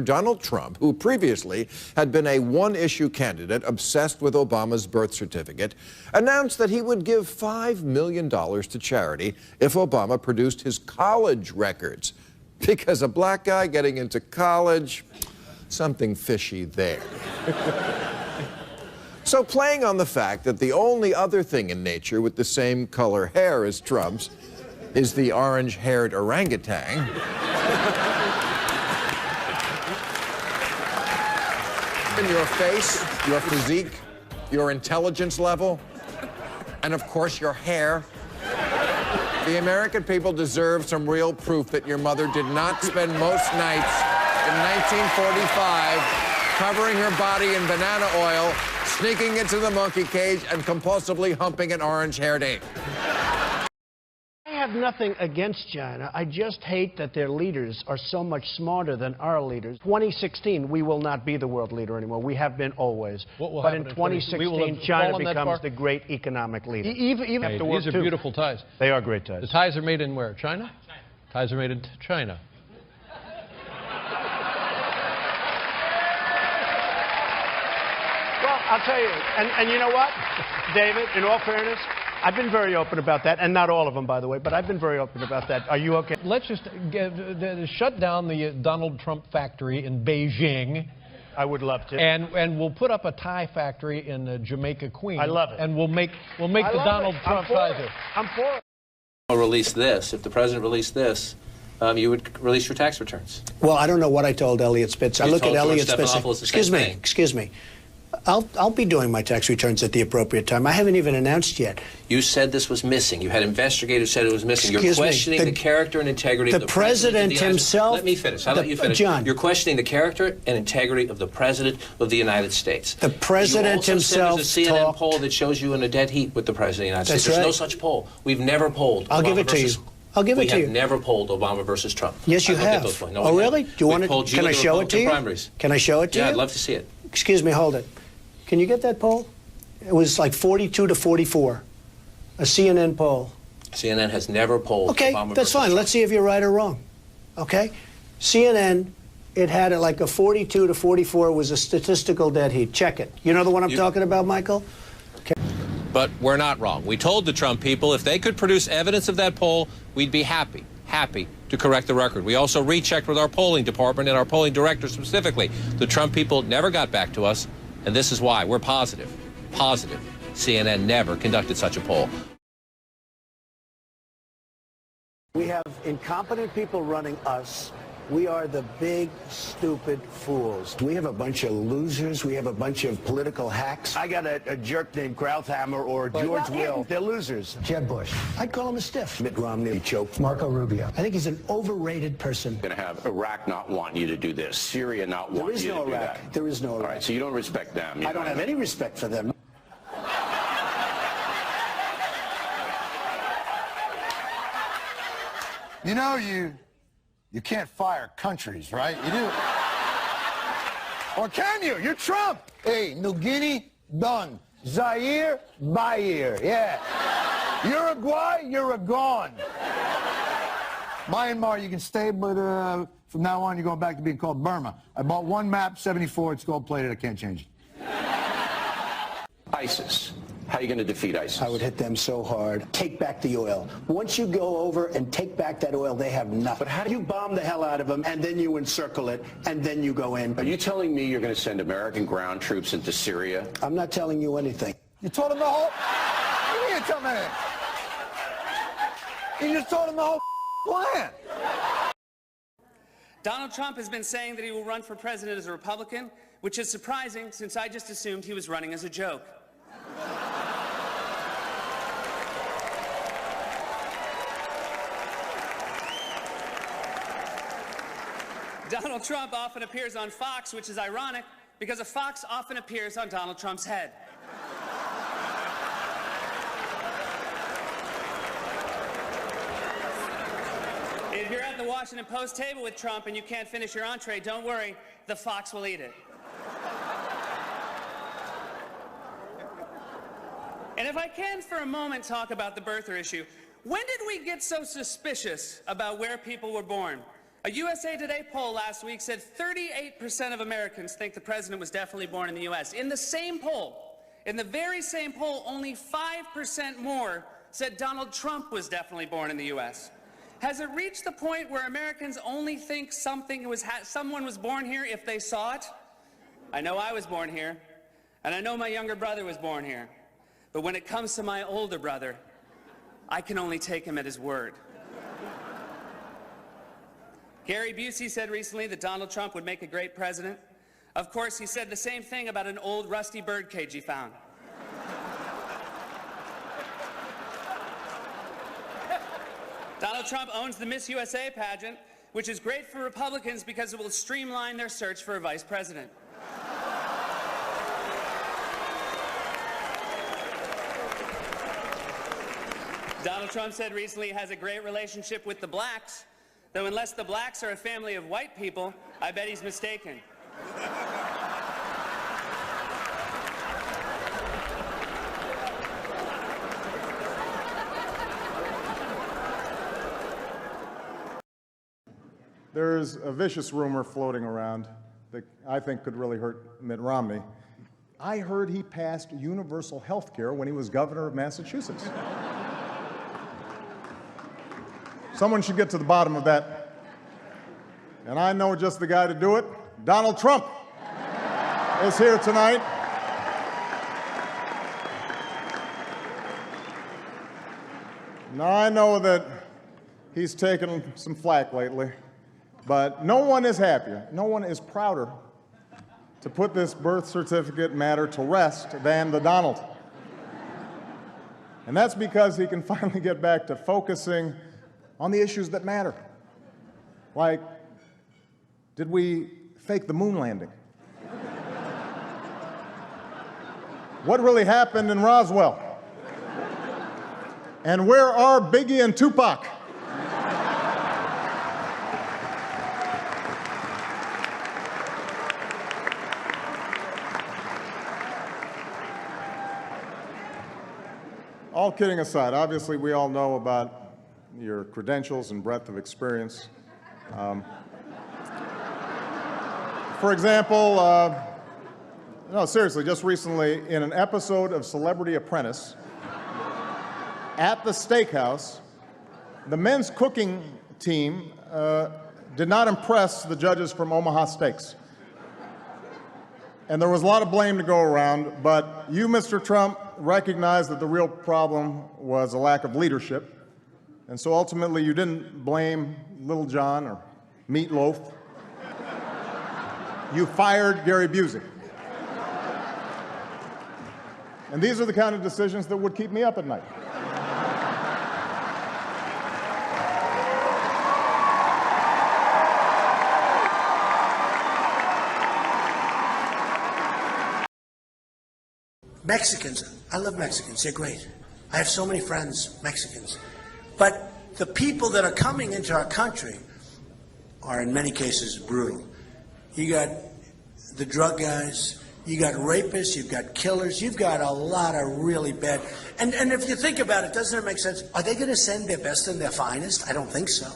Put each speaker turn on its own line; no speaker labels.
Donald Trump, who previously had been a one-issue candidate obsessed with Obama's birth certificate, announced that he would give $5 million to charity if Obama produced his college records. Because a black guy getting into college, something fishy there. So playing on the fact that the only other thing in nature with the same color hair as Trump's is the orange-haired orangutan, your face, your physique, your intelligence level, and of course your hair. The American people deserve some real proof that your mother did not spend most nights in 1945 covering her body in banana oil, sneaking into the monkey cage, and compulsively humping an orange-haired ape.
I have nothing against China. I just hate that their leaders are so much smarter than our leaders. 2016, we will not be the world leader anymore. We have been always. But in 2016, China becomes the great economic leader. Even
hey, these are beautiful ties.
They are great ties.
The ties are made in where? China? Ties are made in China.
Well, I'll tell you, and you know what, David, in all fairness, I've been very open about that, and not all of them, by the way, but I've been very open about that. Are you okay?
Let's just shut down the Donald Trump factory in Beijing.
I would love to.
And we'll put up a tie factory in Jamaica, Queens.
I love it.
And we'll make the Donald Trump tie.
I'm for it.
Release this. If the president released this, you would release your tax returns.
Well, I don't know what I told Elliot Spitz. I look at Elliot Spitz. Excuse me. I'll be doing my tax returns at the appropriate time. I haven't even announced yet.
You said this was missing. You had investigators said it was missing. You're questioning the character and integrity of the
president himself.
Let me finish. I'll let you finish.
John.
You're questioning the character and integrity of the president of the United States.
The president himself.
There's a CNN poll that shows you in a dead heat with the president of the United States. There's no such poll. We've never polled.
I'll give it to you. I'll give it to you.
We have never polled Obama versus Trump.
Yes, you have. Oh, really? Do you want to? Can I show it to you? Can I show it to you?
Yeah, I'd love to see it.
Excuse me. Hold it. Can you get that poll? It was like 42 to 44, a CNN poll.
CNN has never polled
Okay,
Obama
that's fine.
Trump.
Let's see if you're right or wrong. Okay? CNN, it had like a 42 to 44 was a statistical dead heat. Check it. You know the one I'm talking about, Michael? Okay.
But we're not wrong. We told the Trump people if they could produce evidence of that poll, we'd be happy to correct the record. We also rechecked with our polling department and our polling director specifically. The Trump people never got back to us. And this is why we're positive. CNN never conducted such a poll.
We have incompetent people running us. We are the big, stupid fools. We have a bunch of losers. We have a bunch of political hacks. I got a jerk named Krauthammer or George Will. They're losers. Jeb Bush. I'd call him a stiff. Mitt Romney choked. Marco Rubio. I think he's an overrated person.
Going to have Iraq not want you to do this, Syria not want you to do that.
There is no Iraq.
All right, so you don't respect them.
I don't have any respect for them.
You know, you can't fire countries, right? You do. Or can you? You're Trump. Hey, New Guinea, done. Zaire, Bayer. Yeah. Uruguay, you're a gone. Myanmar, you can stay, but from now on, you're going back to being called Burma. I bought one map, 74. It's gold-plated. I can't change it.
ISIS. How are you going to defeat ISIS?
I would hit them so hard. Take back the oil. Once you go over and take back that oil, they have nothing. But how do you bomb the hell out of them, and then you encircle it, and then you go in?
Are you telling me you're going to send American ground troops into Syria?
I'm not telling you anything.
You told him the whole... You can't tell me that. You just told him the whole plan.
Donald Trump has been saying that he will run for president as a Republican, which is surprising since I just assumed he was running as a joke. Donald Trump often appears on Fox, which is ironic because a fox often appears on Donald Trump's head. If you're at the Washington Post table with Trump and you can't finish your entree, don't worry, the fox will eat it. And if I can for a moment talk about the birther issue, when did we get so suspicious about where people were born? A USA Today poll last week said 38% of Americans think the president was definitely born in the U.S. In the same poll, in the very same poll, only 5% more said Donald Trump was definitely born in the U.S. Has it reached the point where Americans only think someone was born here if they saw it? I know I was born here, and I know my younger brother was born here. But when it comes to my older brother, I can only take him at his word. Gary Busey said recently that Donald Trump would make a great president. Of course, he said the same thing about an old rusty birdcage he found. Donald Trump owns the Miss USA pageant, which is great for Republicans because it will streamline their search for a vice president. Donald Trump said recently he has a great relationship with the blacks, though unless the blacks are a family of white people, I bet he's mistaken.
There's a vicious rumor floating around that I think could really hurt Mitt Romney. I heard he passed universal health care when he was governor of Massachusetts. Someone should get to the bottom of that. And I know just the guy to do it. Donald Trump is here tonight. Now, I know that he's taken some flack lately, but no one is happier, no one is prouder to put this birth certificate matter to rest than the Donald. And that's because he can finally get back to focusing on the issues that matter. Like, did we fake the moon landing? What really happened in Roswell? And where are Biggie and Tupac? All kidding aside, obviously we all know about your credentials and breadth of experience. For example, no, seriously, just recently in an episode of Celebrity Apprentice, at the steakhouse, the men's cooking team did not impress the judges from Omaha Steaks. And there was a lot of blame to go around, but you, Mr. Trump, recognized that the real problem was a lack of leadership. And so ultimately you didn't blame Little John or Meatloaf. You fired Gary Busey. And these are the kind of decisions that would keep me up at night.
Mexicans, I love Mexicans, they're great. I have so many friends, Mexicans. But the people that are coming into our country are in many cases brutal. You got the drug guys, you got rapists, you've got killers, you've got a lot of really bad. And if you think about it, doesn't it make sense? Are they going to send their best and their finest? I don't think so.